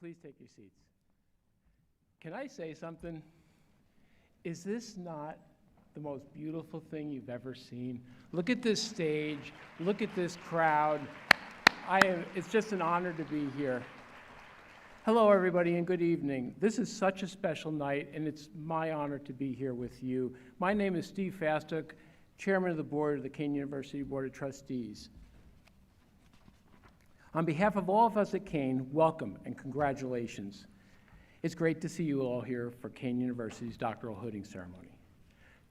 Please take your seats. Can I say something? Is this not the most beautiful thing you've ever seen? Look at this stage. Look at this crowd. It's just an honor to be here. Hello, everybody, and good evening. This is such a special night, and it's my honor to be here with you. My name is Steve Fastuk, Chairman of the Board of the Kean University Board of Trustees. On behalf of all of us at Kean, welcome and congratulations. It's great to see you all here for Kean University's doctoral hooding ceremony.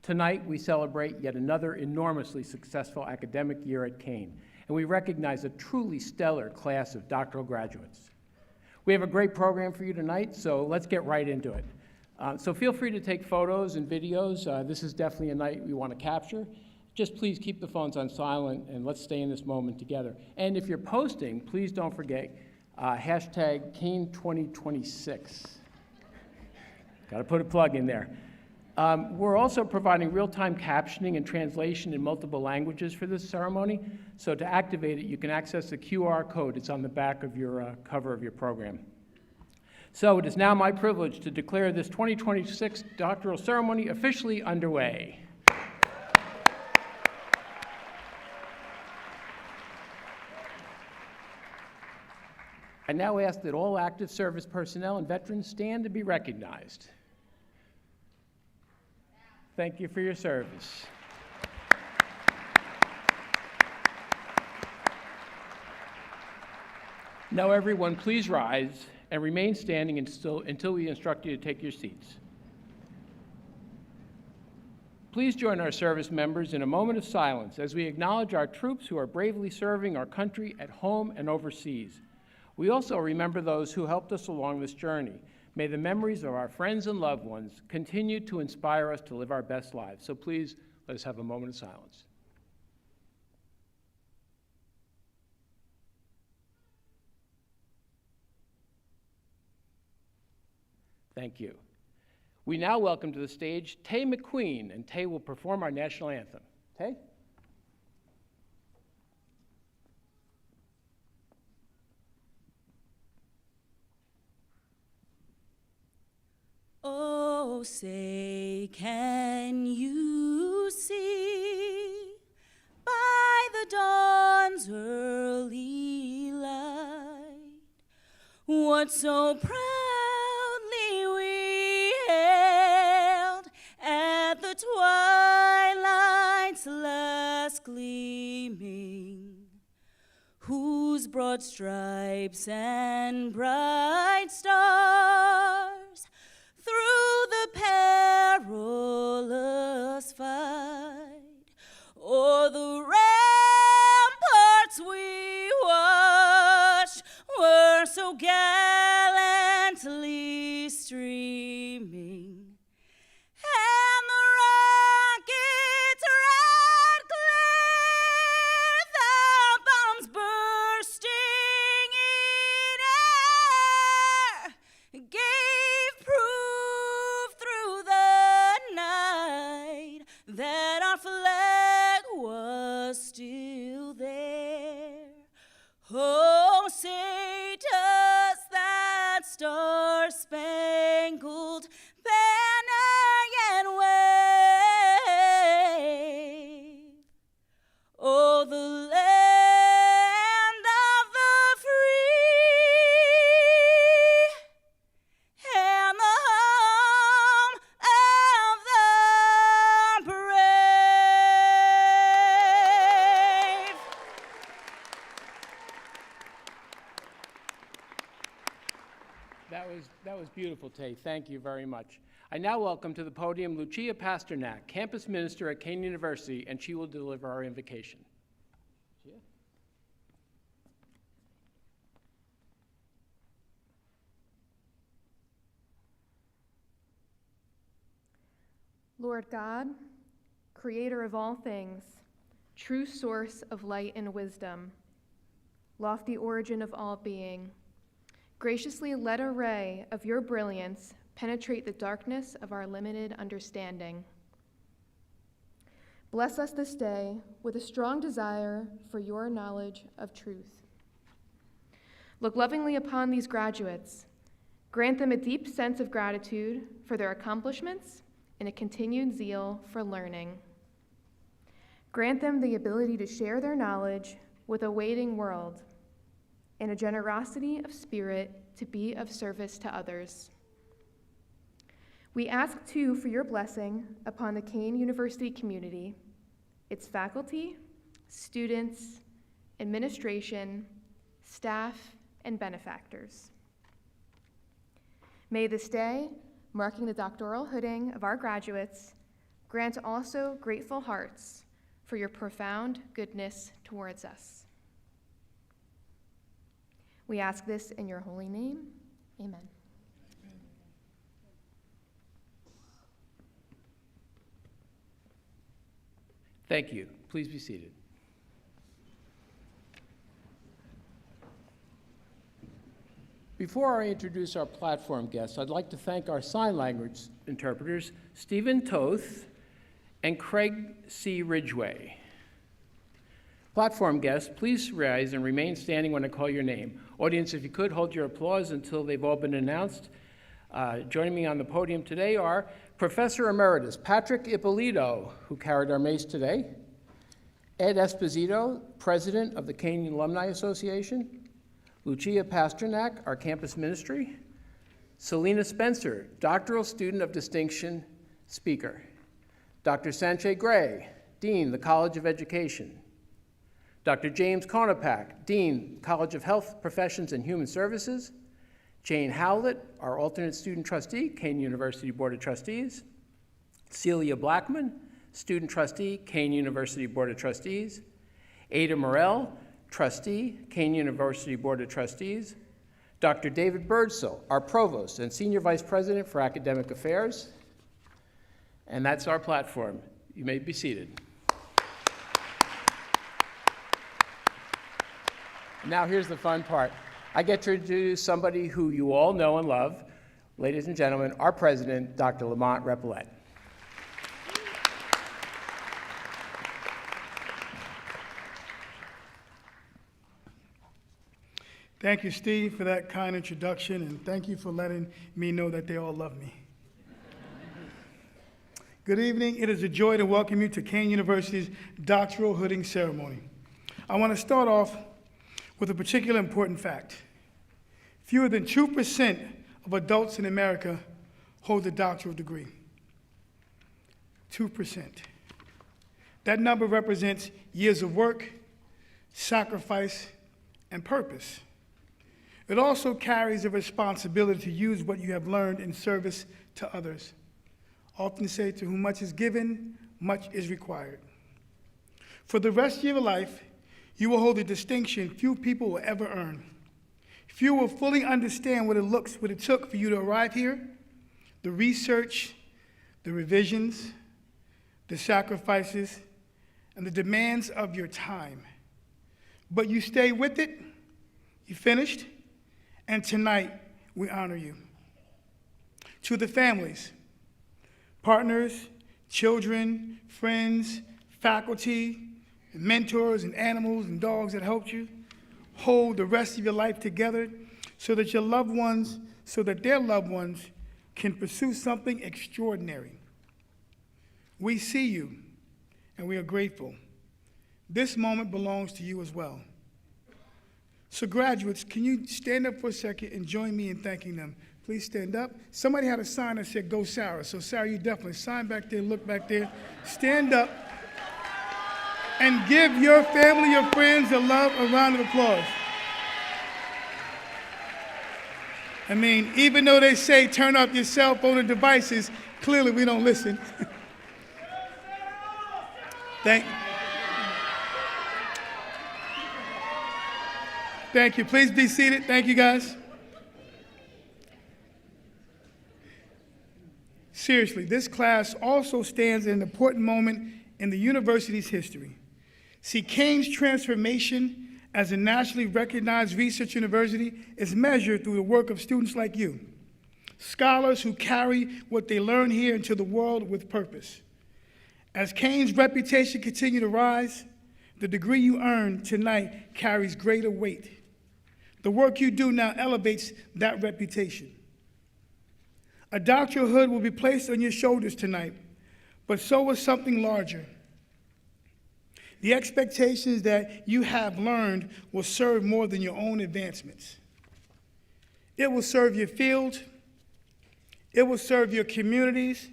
Tonight, we celebrate yet another enormously successful academic year at Kean, and we recognize a truly stellar class of doctoral graduates. We have a great program for you tonight, so let's get right into it. So feel free to take photos and videos. This is definitely a night we want to capture. Just please keep the phones on silent and let's stay in this moment together. And if you're posting, please don't forget hashtag Kean2026. Got to put a plug in there. We're also providing real-time captioning and translation in multiple languages for this ceremony. So to activate it, you can access the QR code. It's on the back of your cover of your program. So it is now my privilege to declare this 2026 doctoral ceremony officially underway. I now ask that all active service personnel and veterans stand to be recognized. Thank you for your service. Now everyone, please rise and remain standing until we instruct you to take your seats. Please join our service members in a moment of silence as we acknowledge our troops who are bravely serving our country at home and overseas. We also remember those who helped us along this journey. May the memories of our friends and loved ones continue to inspire us to live our best lives. So please, let us have a moment of silence. Thank you. We now welcome to the stage Tay McQueen, and Tay will perform our national anthem. Tay? Oh, say, can you see by the dawn's early light what so proudly we hailed at the twilight's last gleaming, whose broad stripes and bright stars through the perilous fight o'er the ramparts we watched were so gallantly streaming, and the rocket's red glare, the bombs bursting in air, gave proof through the night that our flag was still there. Oh, say does that star-spangled banner yet wave? Oh, the land of the free and the home of the brave. That was beautiful, Tay. Thank you very much. I now welcome to the podium Lucia Pasternak, campus minister at Kean University, and she will deliver our invocation. Lucia? Lord God, creator of all things, true source of light and wisdom, lofty origin of all being, graciously let a ray of your brilliance penetrate the darkness of our limited understanding. Bless us this day with a strong desire for your knowledge of truth. Look lovingly upon these graduates, Grant them a deep sense of gratitude for their accomplishments and a continued zeal for learning. Grant them the ability to share their knowledge with a waiting world and a generosity of spirit to be of service to others. We ask, too, for your blessing upon the Kane University community, its faculty, students, administration, staff, and benefactors. May this day, marking the doctoral hooding of our graduates, grant also grateful hearts for your profound goodness towards us. We ask this in your holy name. Amen. Thank you. Please be seated. Before I introduce our platform guests, I'd like to thank our sign language interpreters, Stephen Toth and Craig C. Ridgway. Platform guests, please rise and remain standing when I call your name. Audience, if you could, hold your applause until they've all been announced. Joining me on the podium today are Professor Emeritus Patrick Ippolito, who carried our mace today, Ed Esposito, President of the Kane Alumni Association, Lucia Pasternak, our campus ministry, Selena Spencer, doctoral student of distinction, speaker, Dr. Sanjay Gray, Dean, the College of Education, Dr. James Konopak, Dean, College of Health Professions and Human Services, Jane Howlett, our alternate student trustee, Kane University Board of Trustees, Celia Blackman, student trustee, Kane University Board of Trustees, Ada Morell, trustee, Kane University Board of Trustees, Dr. David Birdsell, our provost and senior vice president for academic affairs, and that's our platform. You may be seated. Now here's the fun part. I get to introduce somebody who you all know and love. Ladies and gentlemen, our president, Dr. Lamont Repollet. Thank you, Steve, for that kind introduction, and thank you for letting me know that they all love me. Good evening. It is a joy to welcome you to Kane University's doctoral hooding ceremony. I want to start off with a particular important fact. Fewer than 2% of adults in America hold a doctoral degree. 2%. That number represents years of work, sacrifice, and purpose. It also carries a responsibility to use what you have learned in service to others. I often say, to whom much is given, much is required. For the rest of your life, you will hold a distinction few people will ever earn. Few will fully understand what it took for you to arrive here, the research, the revisions, the sacrifices, and the demands of your time. But you stay with it, you finished, and tonight we honor you. To the families, partners, children, friends, faculty, mentors, and animals and dogs that helped you, hold the rest of your life together so that their loved ones can pursue something extraordinary. We see you, and we are grateful. This moment belongs to you as well. So graduates, can you stand up for a second and join me in thanking them? Please stand up. Somebody had a sign that said, "Go Sarah." So Sarah, you definitely sign back there, look back there, stand up, and give your family, your friends, a round of applause. I mean, even though they say turn off your cell phone and devices, clearly we don't listen. Thank you. Please be seated. Thank you, guys. Seriously, this class also stands at an important moment in the university's history. See, Kane's transformation as a nationally recognized research university is measured through the work of students like you, scholars who carry what they learn here into the world with purpose. As Kane's reputation continues to rise, the degree you earn tonight carries greater weight. The work you do now elevates that reputation. A doctoral hood will be placed on your shoulders tonight, but so is something larger. The expectations that you have learned will serve more than your own advancements. It will serve your field. It will serve your communities.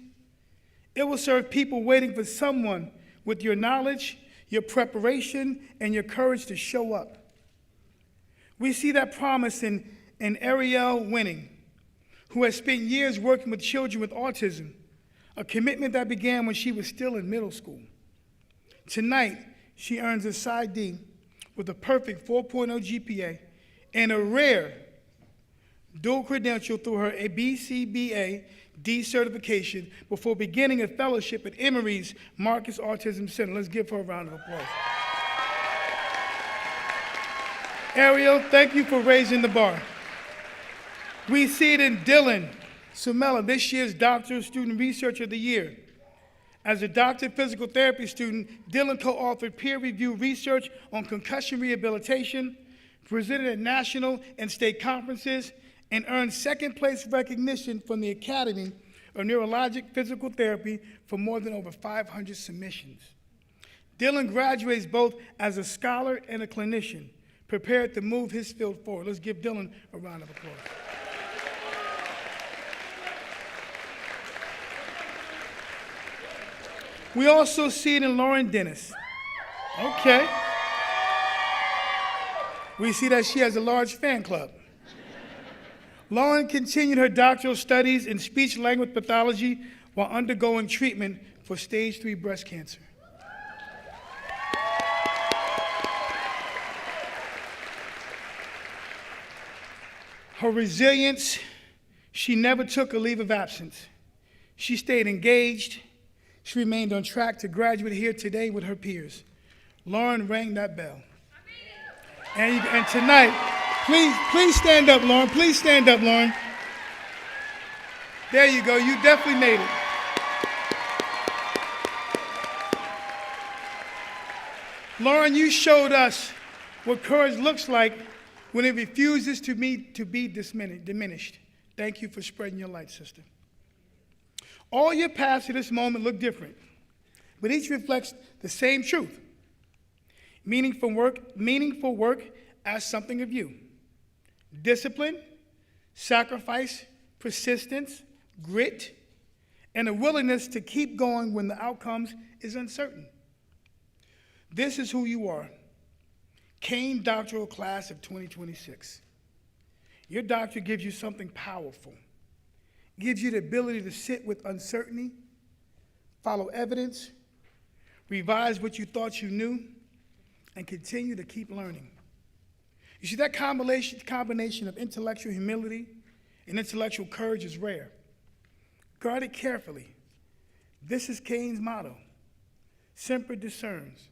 It will serve people waiting for someone with your knowledge, your preparation, and your courage to show up. We see that promise in Ariel Winning, who has spent years working with children with autism, a commitment that began when she was still in middle school. Tonight, she earns a side D with a perfect 4.0 GPA and a rare dual credential through her BCBA D certification before beginning a fellowship at Emory's Marcus Autism Center. Let's give her a round of applause. Ariel, thank you for raising the bar. We see it in Dylan Sumella, this year's Doctoral Student Researcher of the Year. As a doctoral physical therapy student, Dylan co-authored peer-reviewed research on concussion rehabilitation, presented at national and state conferences, and earned second-place recognition from the Academy of Neurologic Physical Therapy for more than over 500 submissions. Dylan graduates both as a scholar and a clinician, prepared to move his field forward. Let's give Dylan a round of applause. We also see it in Lauren Dennis. Okay. We see that she has a large fan club. Lauren continued her doctoral studies in speech-language pathology while undergoing treatment for stage 3 breast cancer. Her resilience, she never took a leave of absence. She stayed engaged. She remained on track to graduate here today with her peers. Lauren rang that bell. And tonight, please stand up, Lauren. Please stand up, Lauren. There you go. You definitely made it. Lauren, you showed us what courage looks like when it refuses to be diminished. Thank you for spreading your light, sister. All your paths to this moment look different, but each reflects the same truth. Meaningful work as something of you. Discipline, sacrifice, persistence, grit, and a willingness to keep going when the outcomes is uncertain. This is who you are. Kane Doctoral Class of 2026. Your doctorate gives you something powerful. Gives you the ability to sit with uncertainty, follow evidence, revise what you thought you knew, and continue to keep learning. You see, that combination of intellectual humility and intellectual courage is rare. Guard it carefully. This is Kane's motto. Semper discerns,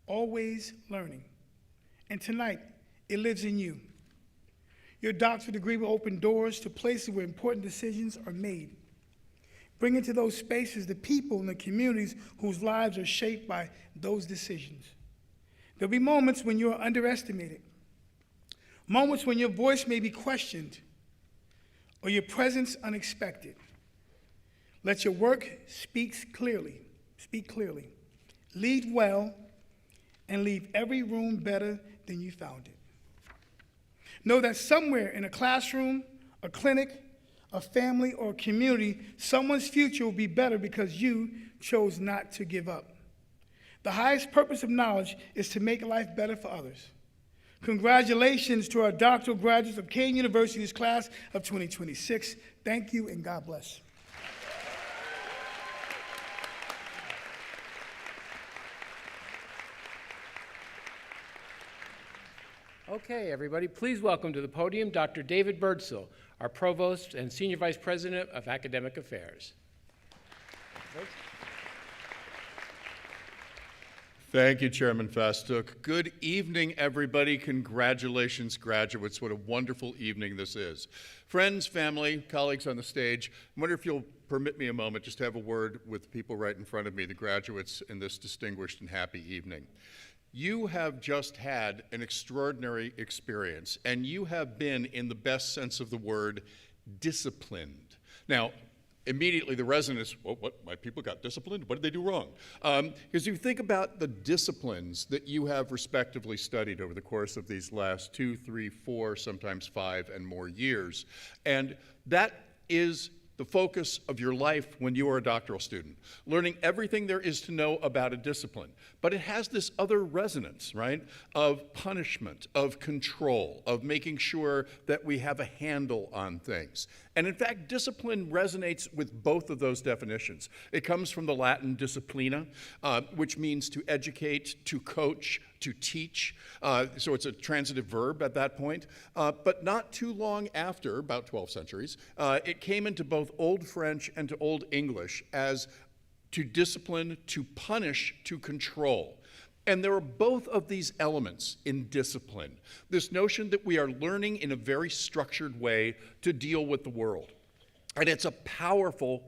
always learning. And tonight, it lives in you. Your doctorate degree will open doors to places where important decisions are made. Bring into those spaces the people and the communities whose lives are shaped by those decisions. There'll be moments when you are underestimated, moments when your voice may be questioned or your presence unexpected. Let your work speak clearly. Lead well, and leave every room better than you found it. Know that somewhere in a classroom, a clinic, a family, or a community, someone's future will be better because you chose not to give up. The highest purpose of knowledge is to make life better for others. Congratulations to our doctoral graduates of Kane University's class of 2026. Thank you, and God bless. Okay, everybody, please welcome to the podium Dr. David Birdsell, our Provost and Senior Vice President of Academic Affairs. Thank you, Chairman Fastook. Good evening, everybody. Congratulations, graduates. What a wonderful evening this is. Friends, family, colleagues on the stage, I wonder if you'll permit me a moment just to have a word with the people right in front of me, the graduates in this distinguished and happy evening. You have just had an extraordinary experience, and you have been, in the best sense of the word, disciplined. Now, immediately the resonance, well, what, my people got disciplined? What did they do wrong? Because you think about the disciplines that you have respectively studied over the course of these last 2, 3, 4, sometimes 5 and more years, and that is the focus of your life when you are a doctoral student, learning everything there is to know about a discipline. But it has this other resonance, right, of punishment, of control, of making sure that we have a handle on things. And in fact, discipline resonates with both of those definitions. It comes from the Latin disciplina, which means to educate, to coach, to teach. So it's a transitive verb at that point. But not too long after, about 12 centuries, it came into both Old French and to Old English as to discipline, to punish, to control. And there are both of these elements in discipline. This notion that we are learning in a very structured way to deal with the world. And it's a powerful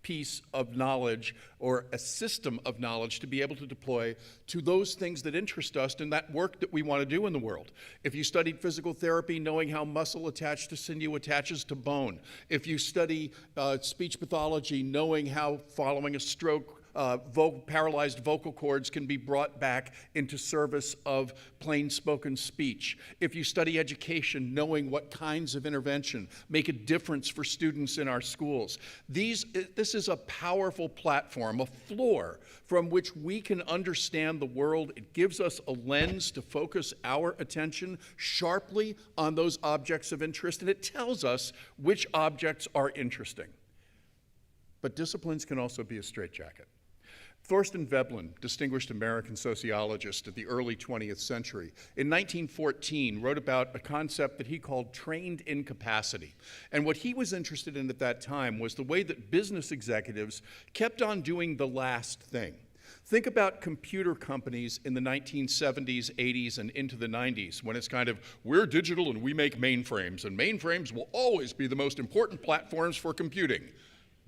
piece of knowledge or a system of knowledge to be able to deploy to those things that interest us and that work that we want to do in the world. If you studied physical therapy, knowing how muscle attached to sinew attaches to bone. If you study speech pathology, knowing how following a stroke paralyzed vocal cords can be brought back into service of plain spoken speech. If you study education, knowing what kinds of intervention make a difference for students in our schools. This is a powerful platform, a floor from which we can understand the world. It gives us a lens to focus our attention sharply on those objects of interest, and it tells us which objects are interesting. But disciplines can also be a straitjacket. Thorstein Veblen, distinguished American sociologist of the early 20th century, in 1914 wrote about a concept that he called trained incapacity. And what he was interested in at that time was the way that business executives kept on doing the last thing. Think about computer companies in the 1970s, 80s, and into the 90s, when it's kind of, we're digital and we make mainframes, and mainframes will always be the most important platforms for computing.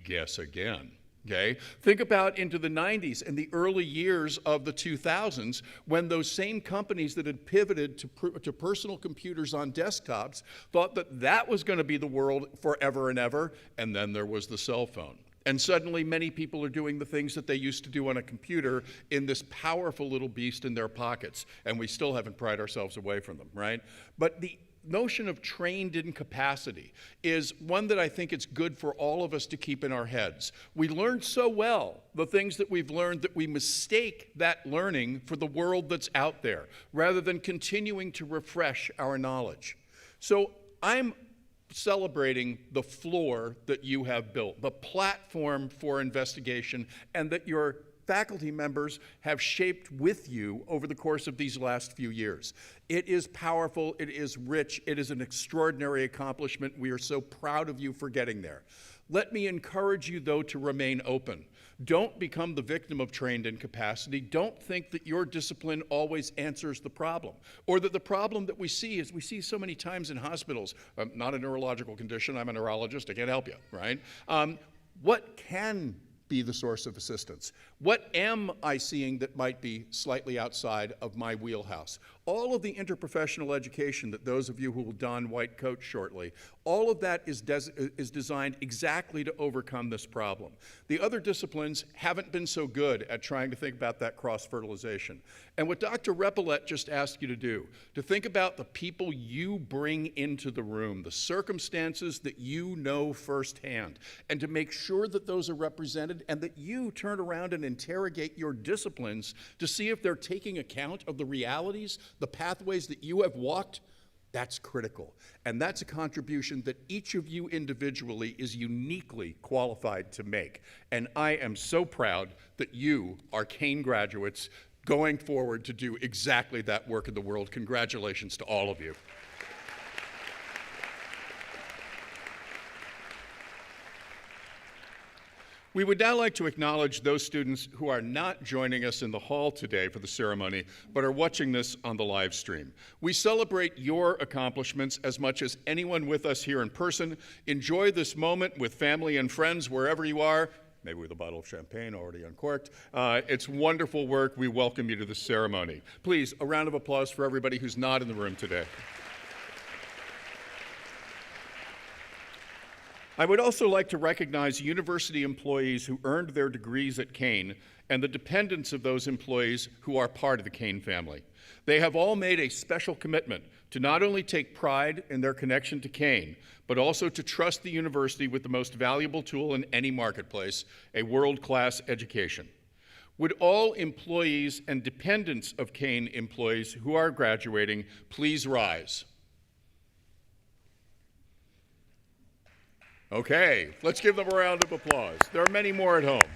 Guess again. Okay? Think about into the 90s and the early years of the 2000s when those same companies that had pivoted to personal computers on desktops thought that that was going to be the world forever and ever, and then there was the cell phone. And suddenly many people are doing the things that they used to do on a computer in this powerful little beast in their pockets, and we still haven't pried ourselves away from them, right? But the notion of trained incapacity is one that I think it's good for all of us to keep in our heads. We learn so well the things that we've learned that we mistake that learning for the world that's out there, rather than continuing to refresh our knowledge. So I'm celebrating the floor that you have built, the platform for investigation, and that your faculty members have shaped with you over the course of these last few years. It is powerful, it is rich, it is an extraordinary accomplishment. We are so proud of you for getting there. Let me encourage you, though, to remain open. Don't become the victim of trained incapacity. Don't think that your discipline always answers the problem, or that the problem that we see is we see so many times in hospitals. I'm not a neurological condition, I'm a neurologist, I can't help you, right? What can be the source of assistance? What am I seeing that might be slightly outside of my wheelhouse? All of the interprofessional education that those of you who will don white coats shortly, all of that is designed exactly to overcome this problem. The other disciplines haven't been so good at trying to think about that cross-fertilization. And what Dr. Repollet just asked you to do, to think about the people you bring into the room, the circumstances that you know firsthand, and to make sure that those are represented and that you turn around and interrogate your disciplines to see if they're taking account of the realities, the pathways that you have walked. That's critical. And that's a contribution that each of you individually is uniquely qualified to make. And I am so proud that you are Kane graduates going forward to do exactly that work in the world. Congratulations to all of you. We would now like to acknowledge those students who are not joining us in the hall today for the ceremony, but are watching this on the live stream. We celebrate your accomplishments as much as anyone with us here in person. Enjoy this moment with family and friends wherever you are, maybe with a bottle of champagne already uncorked. It's wonderful work. We welcome you to the ceremony. Please, a round of applause for everybody who's not in the room today. I would also like to recognize university employees who earned their degrees at Kane and the dependents of those employees who are part of the Kane family. They have all made a special commitment to not only take pride in their connection to Kane, but also to trust the university with the most valuable tool in any marketplace, a world-class education. Would all employees and dependents of Kane employees who are graduating please rise? Okay, let's give them a round of applause. There are many more at home.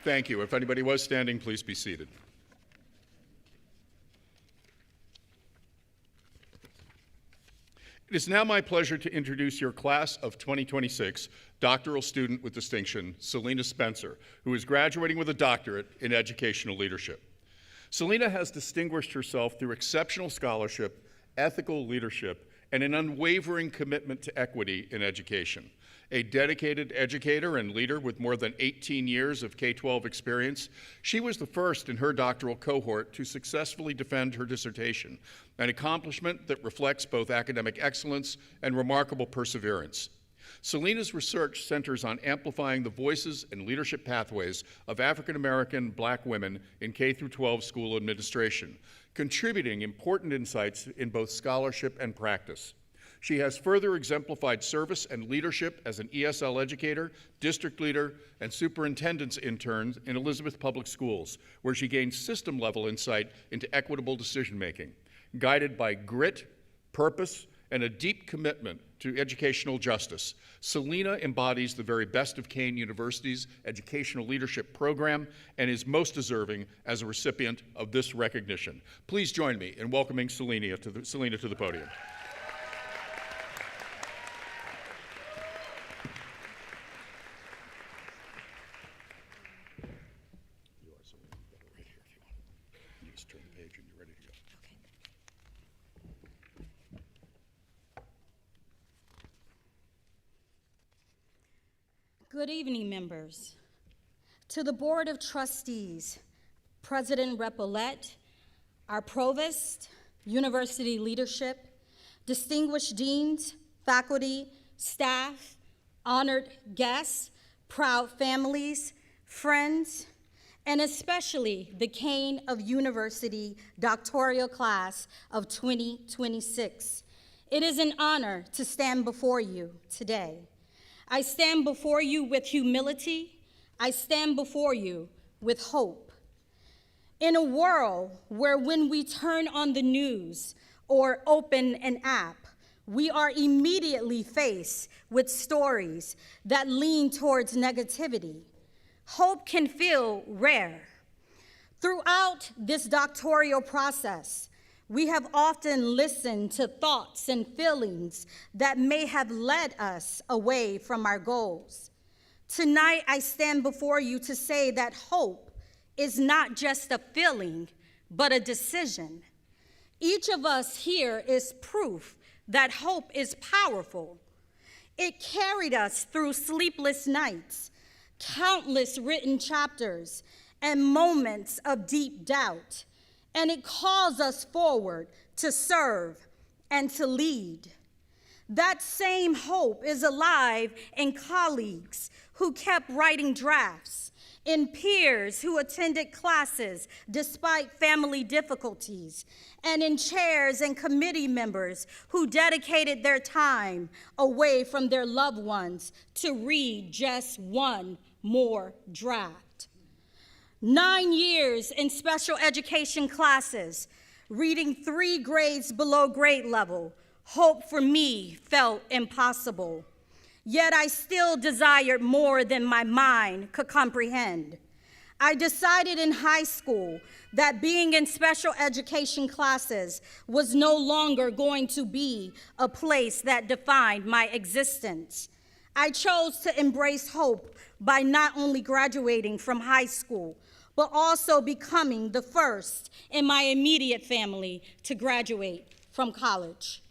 Thank you. If anybody was standing, please be seated. It is now my pleasure to introduce your class of 2026 doctoral student with distinction, Selena Spencer, who is graduating with a doctorate in educational leadership. Selena has distinguished herself through exceptional scholarship, ethical leadership, and an unwavering commitment to equity in education. A dedicated educator and leader with more than 18 years of K-12 experience, she was the first in her doctoral cohort to successfully defend her dissertation, an accomplishment that reflects both academic excellence and remarkable perseverance. Selena's research centers on amplifying the voices and leadership pathways of African American Black women in K-12 school administration, contributing important insights in both scholarship and practice. She has further exemplified service and leadership as an ESL educator, district leader, and superintendent's intern in Elizabeth Public Schools, where she gained system-level insight into equitable decision-making. Guided by grit, purpose, and a deep commitment to educational justice, Selena embodies the very best of Kane University's educational leadership program and is most deserving as a recipient of this recognition. Please join me in welcoming Selena to the podium. Good evening, members. To the Board of Trustees, President Repollet, our Provost, University leadership, distinguished deans, faculty, staff, honored guests, proud families, friends, and especially the Kane of University doctoral class of 2026. It is an honor to stand before you today. I stand before you with humility. I stand before you with hope. In a world where when we turn on the news or open an app, we are immediately faced with stories that lean towards negativity, hope can feel rare. Throughout this doctoral process, we have often listened to thoughts and feelings that may have led us away from our goals. Tonight, I stand before you to say that hope is not just a feeling, but a decision. Each of us here is proof that hope is powerful. It carried us through sleepless nights, countless written chapters, and moments of deep doubt. And it calls us forward to serve and to lead. That same hope is alive in colleagues who kept writing drafts, in peers who attended classes despite family difficulties, and in chairs and committee members who dedicated their time away from their loved ones to read just one more draft. 9 years in special education classes, reading 3 grades below grade level, hope for me felt impossible. Yet I still desired more than my mind could comprehend. I decided in high school that being in special education classes was no longer going to be a place that defined my existence. I chose to embrace hope by not only graduating from high school, but also becoming the first in my immediate family to graduate from college.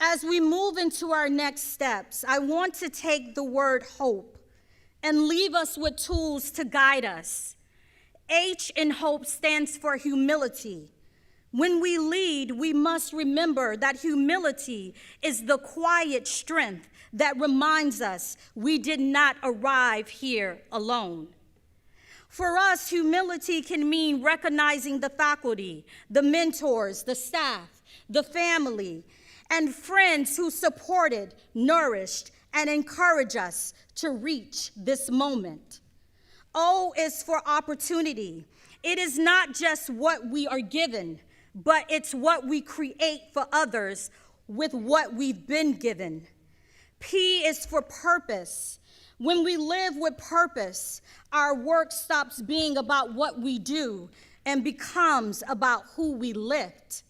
As we move into our next steps, I want to take the word hope and leave us with tools to guide us. H in hope stands for humility. When we lead, we must remember that humility is the quiet strength that reminds us we did not arrive here alone. For us, humility can mean recognizing the faculty, the mentors, the staff, the family, and friends who supported, nourished, and encouraged us to reach this moment. O is for opportunity. It is not just what we are given, but it's what we create for others with what we've been given. P is for purpose. When we live with purpose, our work stops being about what we do and becomes about who we lift.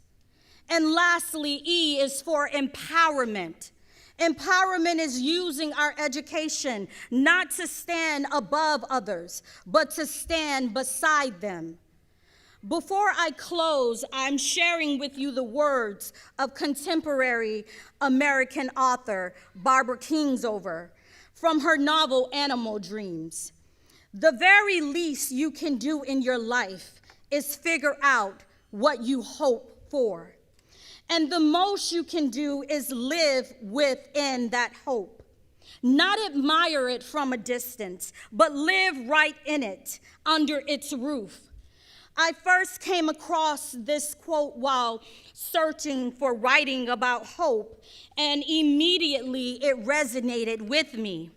And lastly, E is for empowerment. Empowerment is using our education not to stand above others, but to stand beside them. Before I close, I'm sharing with you the words of contemporary American author Barbara Kingsolver from her novel Animal Dreams. The very least you can do in your life is figure out what you hope for. And the most you can do is live within that hope. Not admire it from a distance, but live right in it, under its roof. I first came across this quote while searching for writing about hope, and immediately it resonated with me.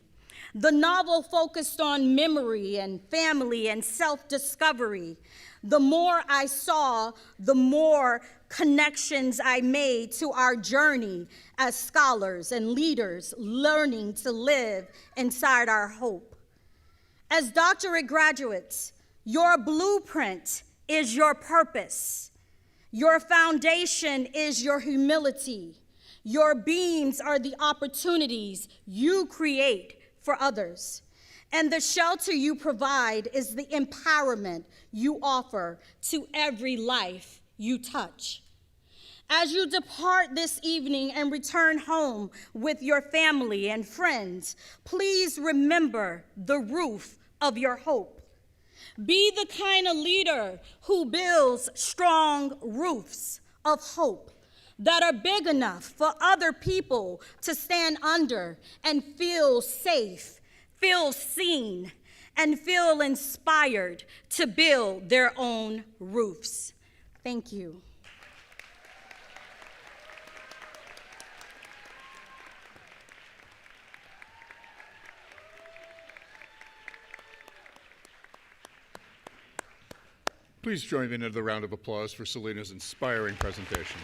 The novel focused on memory and family and self-discovery. The more I saw, the more connections I made to our journey as scholars and leaders learning to live inside our hope. As doctorate graduates, your blueprint is your purpose. Your foundation is your humility. Your beams are the opportunities you create for others. And the shelter you provide is the empowerment you offer to every life you touch. As you depart this evening and return home with your family and friends, please remember the roof of your hope. Be the kind of leader who builds strong roofs of hope that are big enough for other people to stand under and feel safe, feel seen, and feel inspired to build their own roofs. Thank you. Please join me in another round of applause for Selena's inspiring presentation.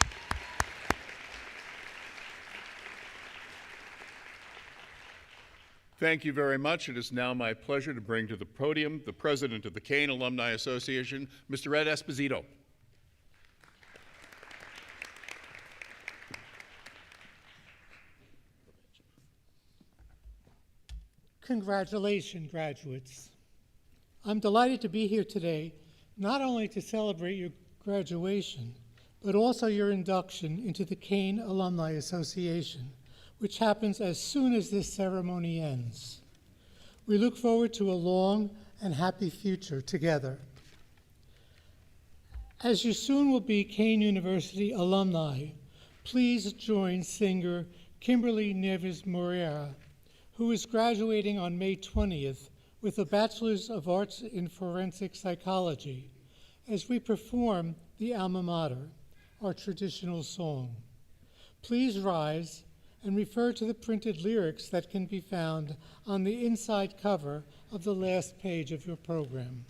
Thank you very much. It is now my pleasure to bring to the podium the president of the Kane Alumni Association, Mr. Ed Esposito. Congratulations, graduates. I'm delighted to be here today, not only to celebrate your graduation, but also your induction into the Kane Alumni Association, which happens as soon as this ceremony ends. We look forward to a long and happy future together. As you soon will be Kane University alumni, please join singer Kimberly Neves Moreira, who is graduating on May 20th with a Bachelor's of Arts in Forensic Psychology, as we perform the Alma Mater, our traditional song. Please rise and refer to the printed lyrics that can be found on the inside cover of the last page of your program.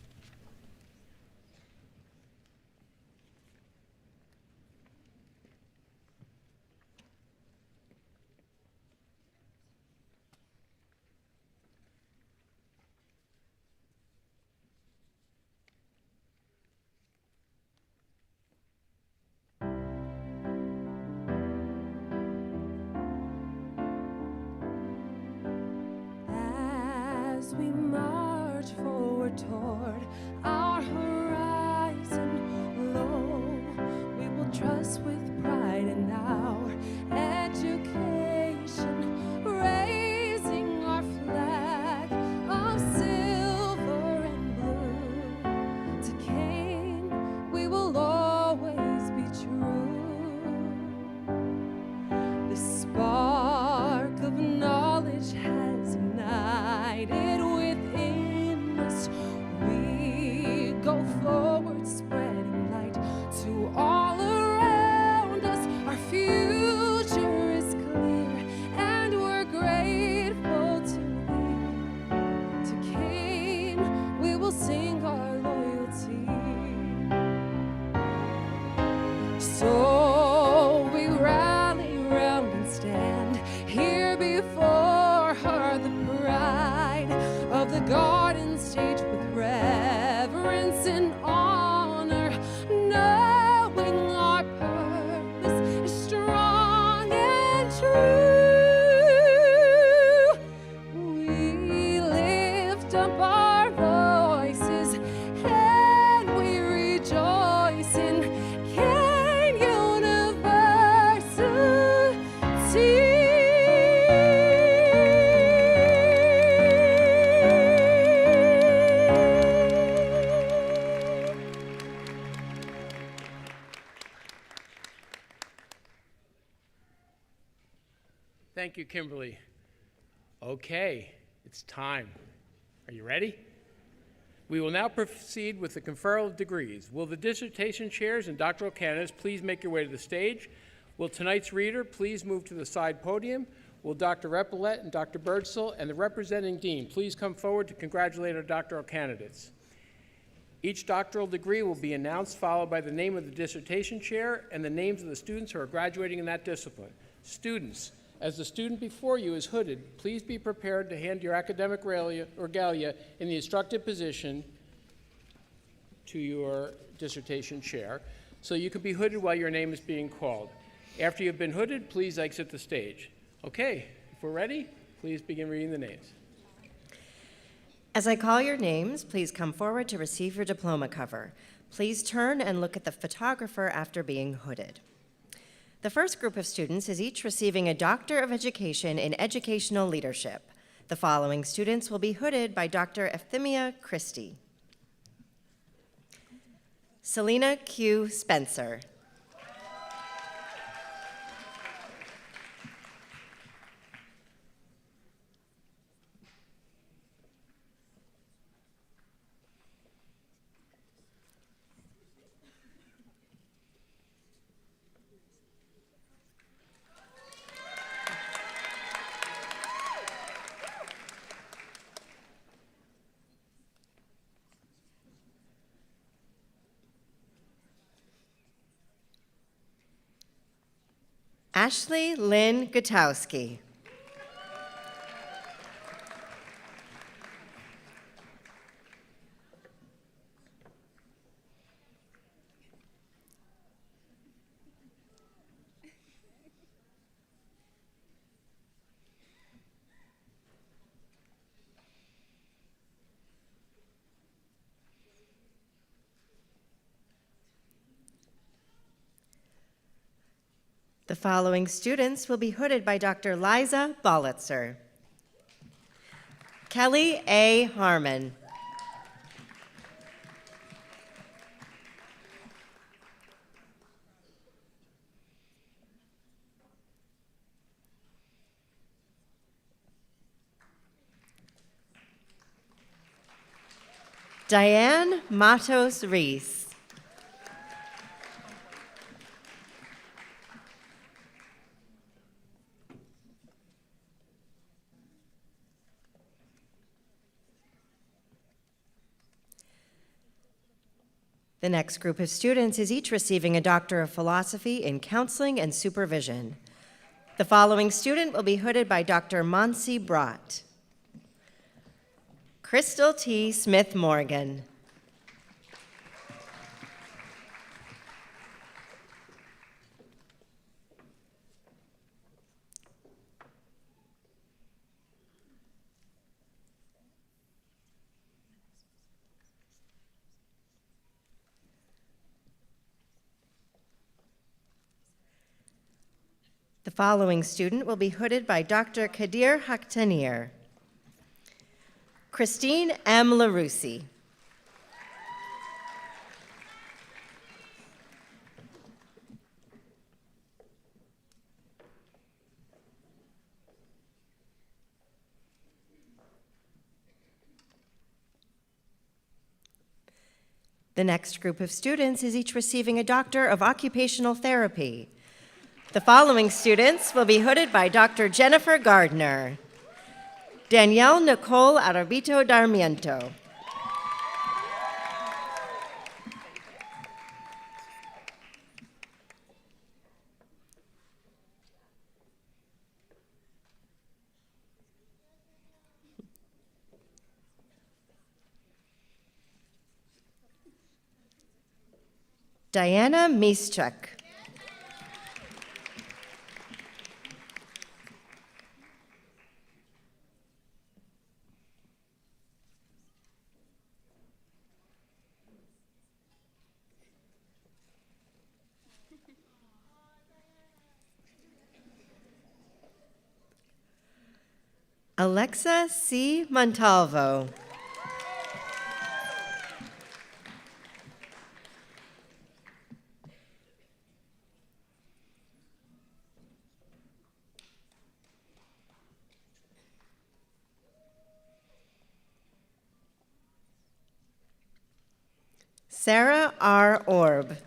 As we march forward toward our horizon, lo, we will trust with pride in our education, raising our flag of silver and blue Thank you, Kimberly. Okay, it's time. Are you ready? We will now proceed with the conferral of degrees. Will the dissertation chairs and doctoral candidates please make your way to the stage? Will tonight's reader please move to the side podium? Will Dr. Repolet and Dr. Birdsell and the representing dean please come forward to congratulate our doctoral candidates? Each doctoral degree will be announced, followed by the name of the dissertation chair and the names of the students who are graduating in that discipline. Students, as the student before you is hooded, please be prepared to hand your academic regalia in the instructed position to your dissertation chair, so you can be hooded while your name is being called. After you've been hooded, please exit the stage. Okay, if we're ready, please begin reading the names. As I call your names, please come forward to receive your diploma cover. Please turn and look at the photographer after being hooded. The first group of students is each receiving a Doctor of Education in Educational Leadership. The following students will be hooded by Dr. Euphemia Christie. Selena Q. Spencer. Ashley Lynn Gutowski. The following students will be hooded by Dr. Liza Bolitzer. Kelly A. Harmon. Diane Matos Reese. The next group of students is each receiving a Doctor of Philosophy in Counseling and Supervision. The following student will be hooded by Dr. Monsi Brott. Crystal T. Smith Morgan. The following student will be hooded by Dr. Kadir Hakhtanir. Christine M. LaRusi. The next group of students is each receiving a Doctor of Occupational Therapy. The following students will be hooded by Dr. Jennifer Gardner. Danielle Nicole Arabito Darmiento. Diana Mischuk. Alexa C. Montalvo. Sarah R. Orb.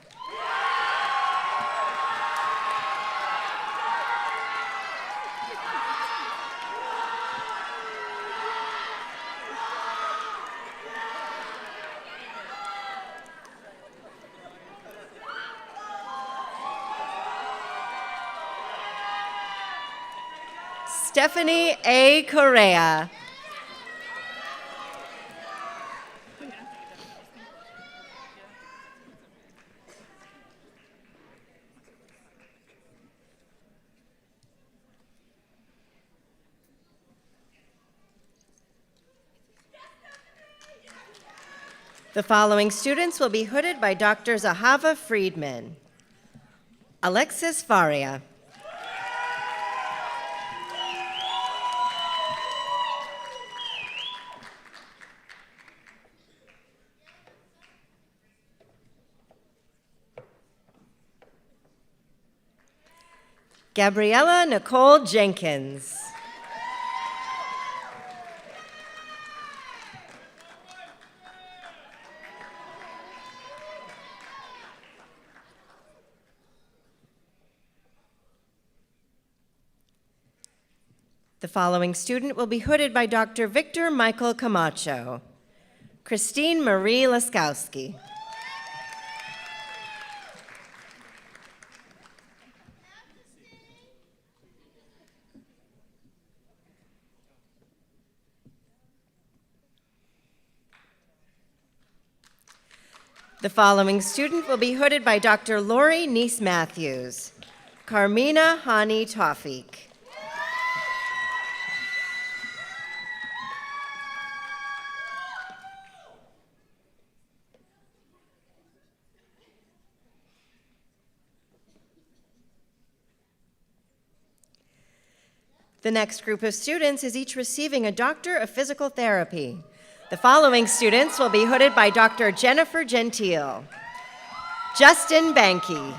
Stephanie A. Correa. The following students will be hooded by Dr. Zahava Friedman. Alexis Faria. Gabriella Nicole Jenkins. The following student will be hooded by Dr. Victor Michael Camacho. Christine Marie Laskowski. The following student will be hooded by Dr. Lori Neese Matthews. Carmina Hani Tawfiq. The next group of students is each receiving a Doctor of Physical Therapy. The following students will be hooded by Dr. Jennifer Gentile. Justin Banky.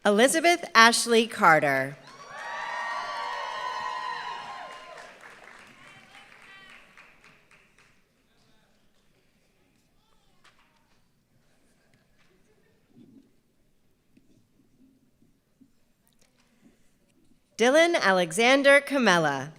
Elizabeth Ashley Carter. Dylan Alexander Camella.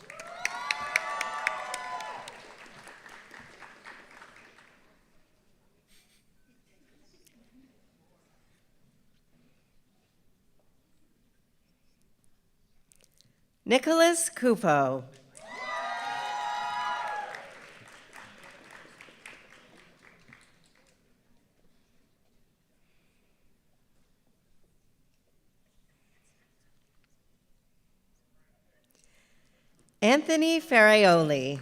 Nicholas Cupo. Anthony Ferraioli.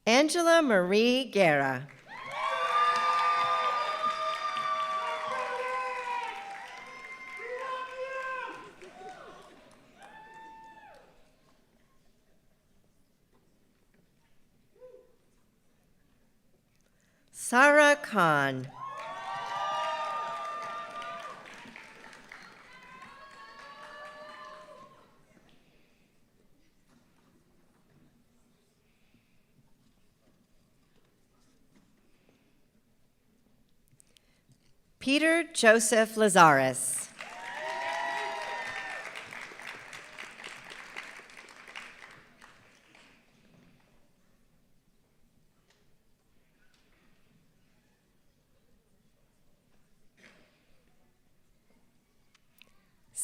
Angela Marie Guerra. Sarah Khan. Peter Joseph Lazaris.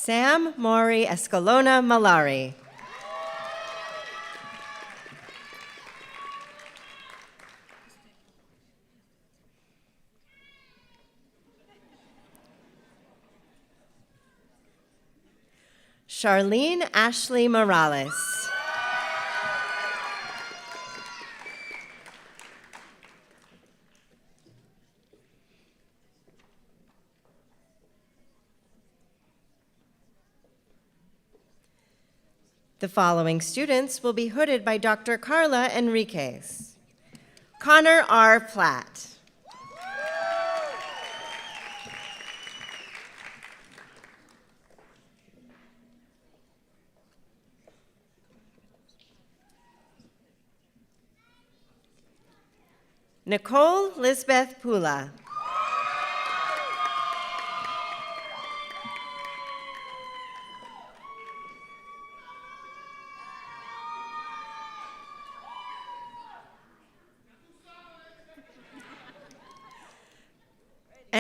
Sam Maury Escalona Malari. Charlene Ashley Morales. The following students will be hooded by Dr. Carla Enriquez. Connor R. Platt. Nicole Lisbeth Pula.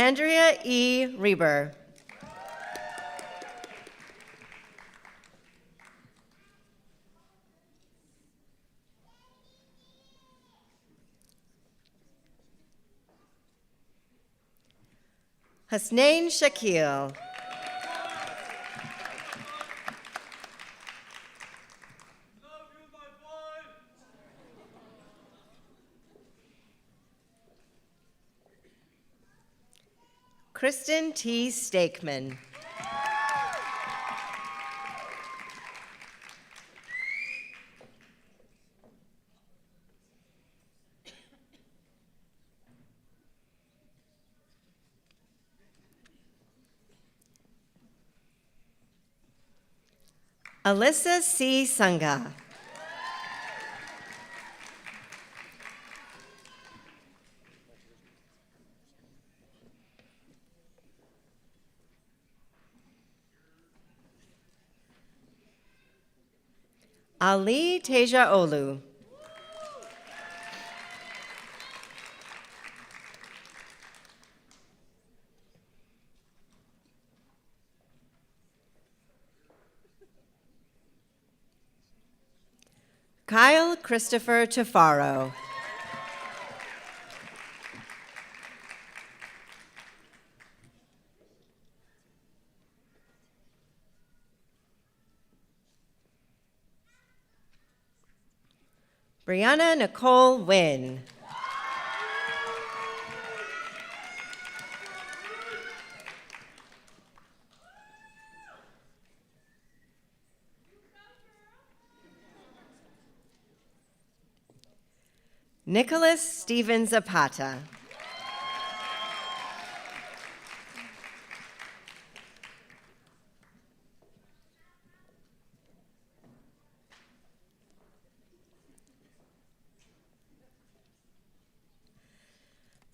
Andrea E. Reber. Hasnain Shakil. Kristen T. Stakeman. Alyssa C. Sangha. Ali Teja Olu. Kyle Christopher Tafaro. Brianna Nicole Wynn. Nicholas Steven Zapata.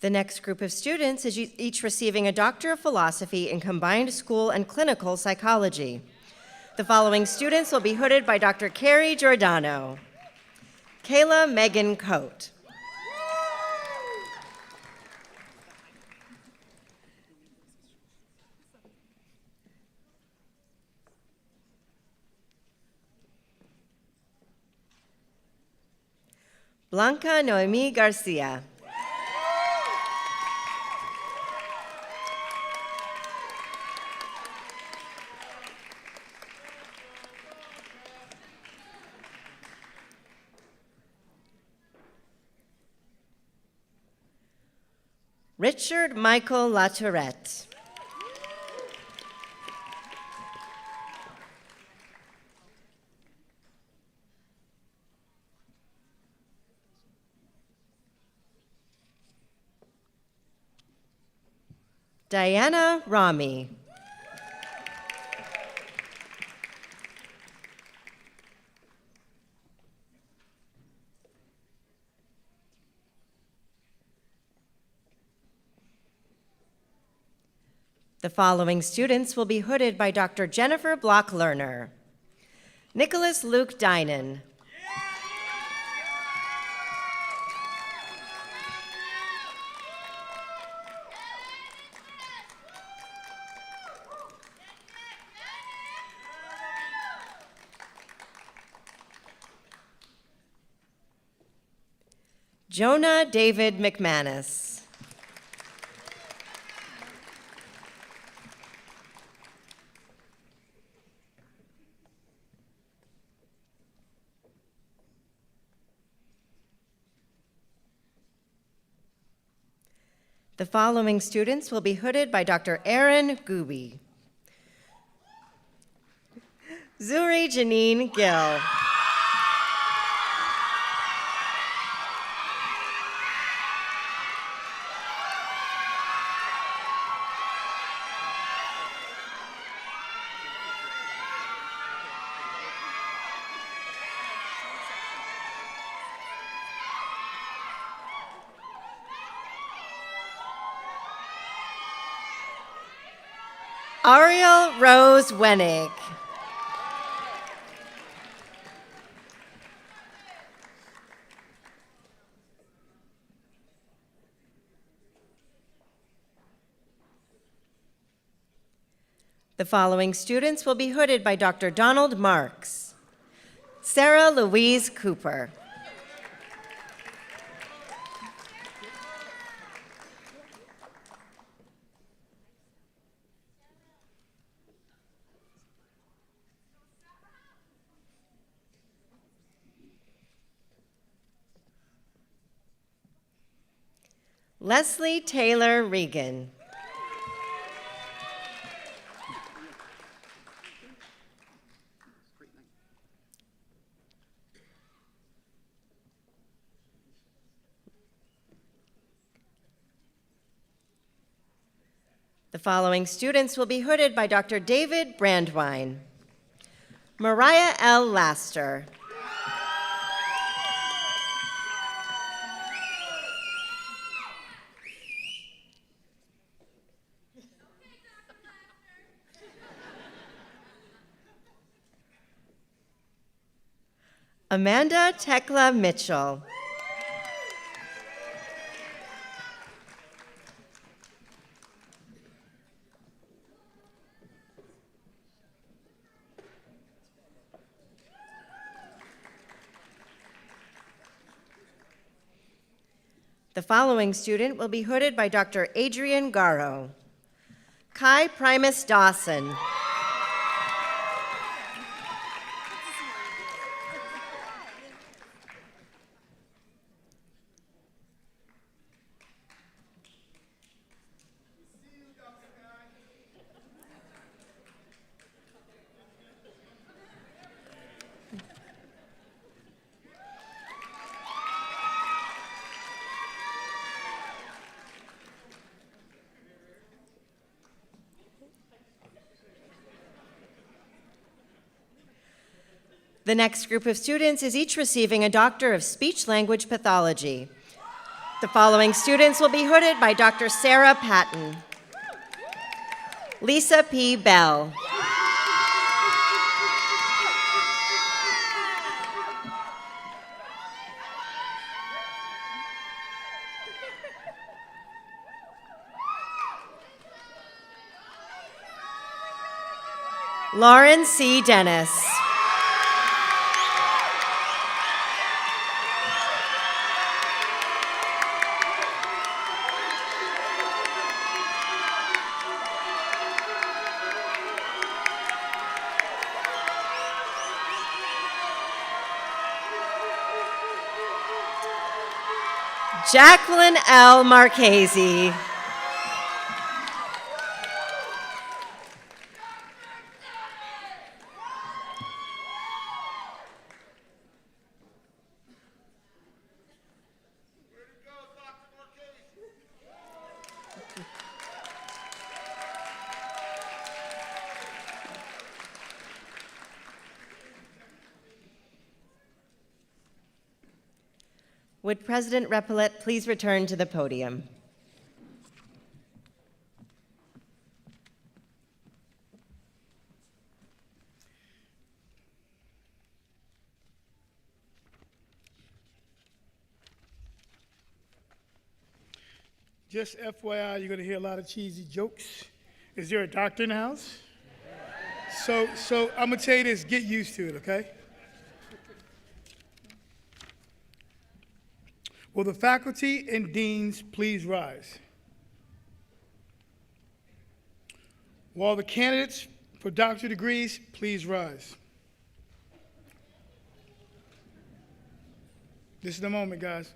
The next group of students is each receiving a Doctor of Philosophy in Combined School and Clinical Psychology. The following students will be hooded by Dr. Carrie Giordano. Kayla Megan Coate. Blanca Noemi Garcia. Richard Michael Latourette. Diana Rami. The following students will be hooded by Dr. Jennifer Block-Lerner. Nicholas Luke Dinan. Jonah David McManus. The following students will be hooded by Dr. Aaron Gooby. Zuri Janine Gill. Ariel Rose Wenig. The following students will be hooded by Dr. Donald Marks. Sarah Louise Cooper. Leslie Taylor Regan. The following students will be hooded by Dr. David Brandwine. Mariah L. Laster. Amanda Tekla Mitchell. The following student will be hooded by Dr. Adrian Garro. Kai Primus Dawson. The next group of students is each receiving a Doctor of Speech-Language Pathology. The following students will be hooded by Dr. Sarah Patton. Lisa P. Bell. Lauren C. Dennis. Jacqueline L. Marchese. Would President Repollet please return to the podium? Just FYI, you're going to hear a lot of cheesy jokes. Is there a doctor in the house? So I'm going to tell you this, get used to it, okay? Will the faculty and deans please rise? Will all the candidates for doctorate degrees please rise? This is the moment, guys.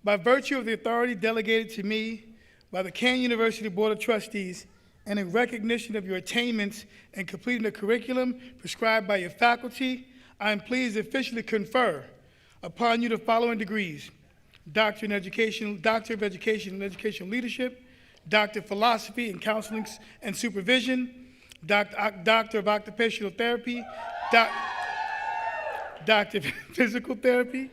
By virtue of the authority delegated to me by the Kane University Board of Trustees and in recognition of your attainments in completing the curriculum prescribed by your faculty, I am pleased to officially confer upon you the following degrees: Doctor of Education and Educational Leadership, Doctor of Philosophy in Counseling and Supervision, Doctor of Occupational Therapy, Doctor of Physical Therapy,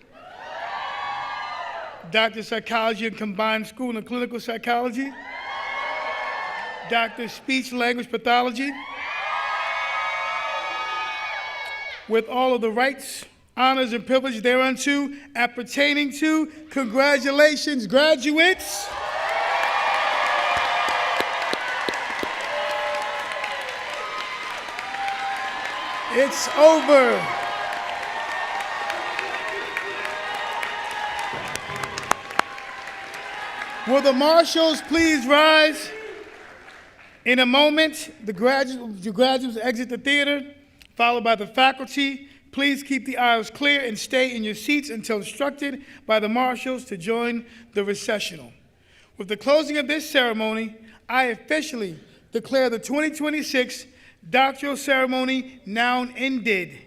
Doctor of Psychology and Combined School and Clinical Psychology, Doctor of Speech Language Pathology, with all of the rights, honors, and privileges thereunto appertaining to. Congratulations, graduates. It's over. Will the marshals please rise? In a moment, the graduates exit the theater, followed by the faculty. Please keep the aisles clear and stay in your seats until instructed by the marshals to join the recessional. With the closing of this ceremony, I officially declare the 2026 doctoral ceremony now ended.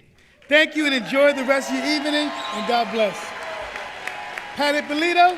Thank you and enjoy the rest of your evening, and God bless. Patty Polito.